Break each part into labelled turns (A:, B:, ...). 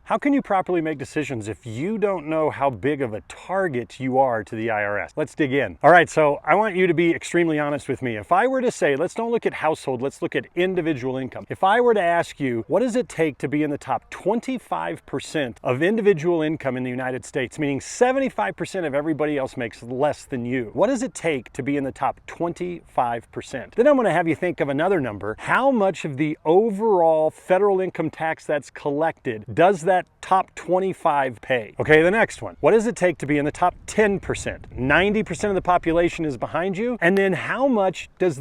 A: How can you properly make decisions if you don't know how big of a target you are to the IRS? Let's dig in. All right, so I want you to be extremely honest with me. If I were to say, let's don't look at household, let's look at individual income. If I were to ask you, what does it take to be in the top 25% of individual income in the United States, meaning 75% of everybody else makes less than you? What does it take to be in the top 25%? Then I'm going to have you think of another number. How much of the overall federal income tax that's collected does that top 25 pay? Okay, the next one. What does it take to be in the top 10%? 90% of the population is behind you. And then how much does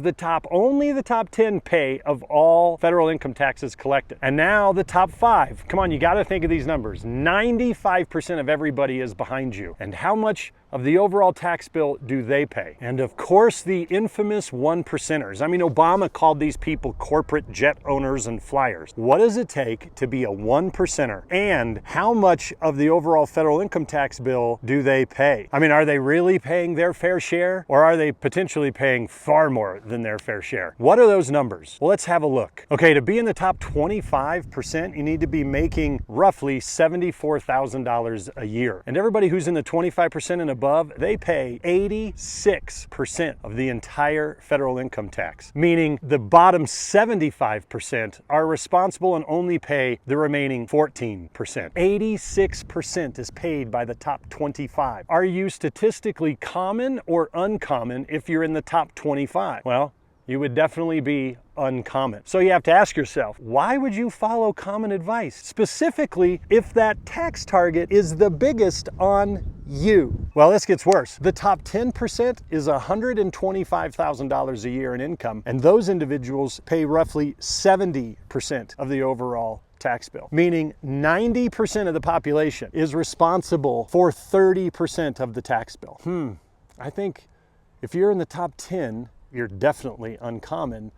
A: only the top 10 pay of all federal income taxes collected? And now the top 5. Come on, you got to think of these numbers. 95% of everybody is behind you. And how much of the overall tax bill do they pay? And of course, the infamous 1%ers. I mean, Obama called these people corporate jet owners and flyers. What does it take to be a 1%er? And how much of the overall federal income tax bill do they pay? I mean, are they really paying their fair share, or are they potentially paying far more than their fair share? What are those numbers? Well, let's have a look. Okay, to be in the top 25%, you need to be making roughly $74,000 a year. And everybody who's in the 25% and above, they pay 86% of the entire federal income tax, meaning the bottom 75% are responsible and only pay the remaining 14%. 86% is paid by the top 25. Are you statistically common or uncommon if you're in the top 25? Well, you would definitely be uncommon. So you have to ask yourself, why would you follow common advice? Specifically, if that tax target is the biggest on you. Well, this gets worse. The top 10% is $125,000 a year in income, and those individuals pay roughly 70% of the overall tax bill, meaning 90% of the population is responsible for 30% of the tax bill. I think if you're in the top 10, you're definitely uncommon,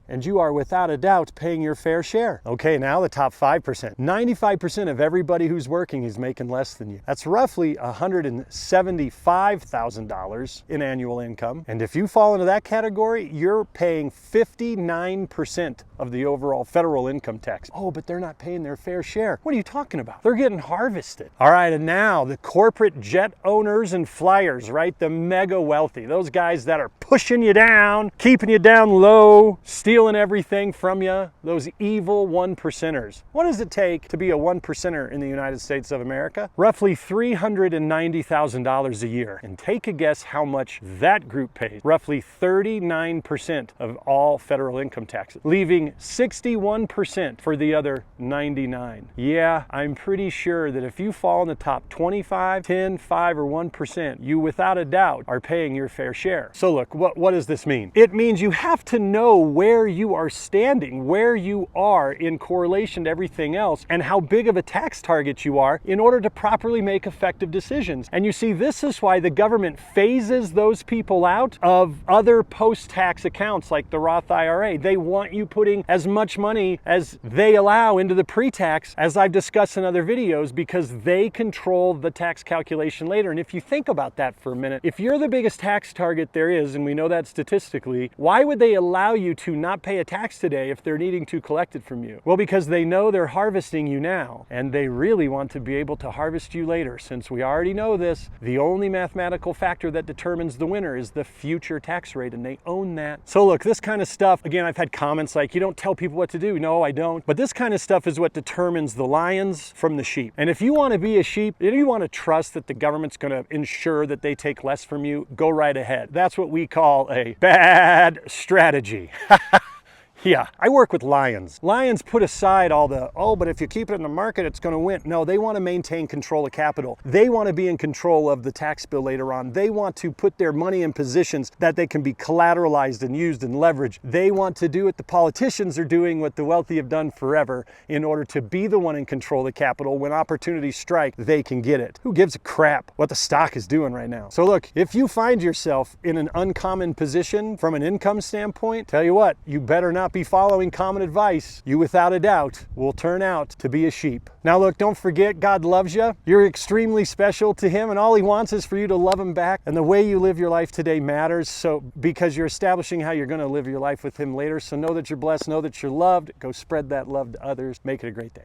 A: and you are without a doubt paying your fair share. Okay, now the top 5%. 95% of everybody who's working is making less than you. That's roughly $175,000 in annual income. And if you fall into that category, you're paying 59% of the overall federal income tax. Oh, but they're not paying their fair share. What are you talking about? They're getting harvested. All right, and now the corporate jet owners and flyers, right? The mega wealthy, those guys that are pushing you down, keeping you down low, stealing everything from you, those evil 1%ers. What does it take to be a 1%er in the United States of America? Roughly $390,000 a year. And take a guess how much that group pays. Roughly 39% of all federal income taxes, leaving 61% for the other 99. Yeah, I'm pretty sure that if you fall in the top 25, 10, 5, or 1%, you without a doubt are paying your fair share. So look, what does this mean? It means you have to know where you are standing, where you are in correlation to everything else, and how big of a tax target you are in order to properly make effective decisions. And you see, this is why the government phases those people out of other post-tax accounts like the Roth IRA. They want you putting as much money as they allow into the pre-tax, as I've discussed in other videos, because they control the tax calculation later. And if you think about that for a minute, if you're the biggest tax target there is, and we know that statistically, why would they allow you to not pay a tax today if they're needing to collect it from you? Well, because they know they're harvesting you now, and they really want to be able to harvest you later. Since we already know this, the only mathematical factor that determines the winner is the future tax rate, and they own that. So look, this kind of stuff, again, I've had comments like, you don't tell people what to do. No, I don't. But this kind of stuff is what determines the lions from the sheep. And if you want to be a sheep, if you want to trust that the government's going to ensure that they take less from you, go right ahead. That's what we call a bad strategy. Yeah, I work with lions. Lions put aside all the, oh, but if you keep it in the market, it's going to win. No, they want to maintain control of capital. They want to be in control of the tax bill later on. They want to put their money in positions that they can be collateralized and used and leveraged. They want to do what the politicians are doing, what the wealthy have done forever, in order to be the one in control of the capital. When opportunities strike, they can get it. Who gives a crap what the stock is doing right now? So look, if you find yourself in an uncommon position from an income standpoint, tell you what, you better not be following common advice. You without a doubt will turn out to be a sheep. Now look, don't forget, God loves you. You're extremely special to him, and all he wants is for you to love him back. And the way you live your life today matters, so because you're establishing how you're going to live your life with him later. So know that you're blessed, know that you're loved. Go spread that love to others. Make it a great day.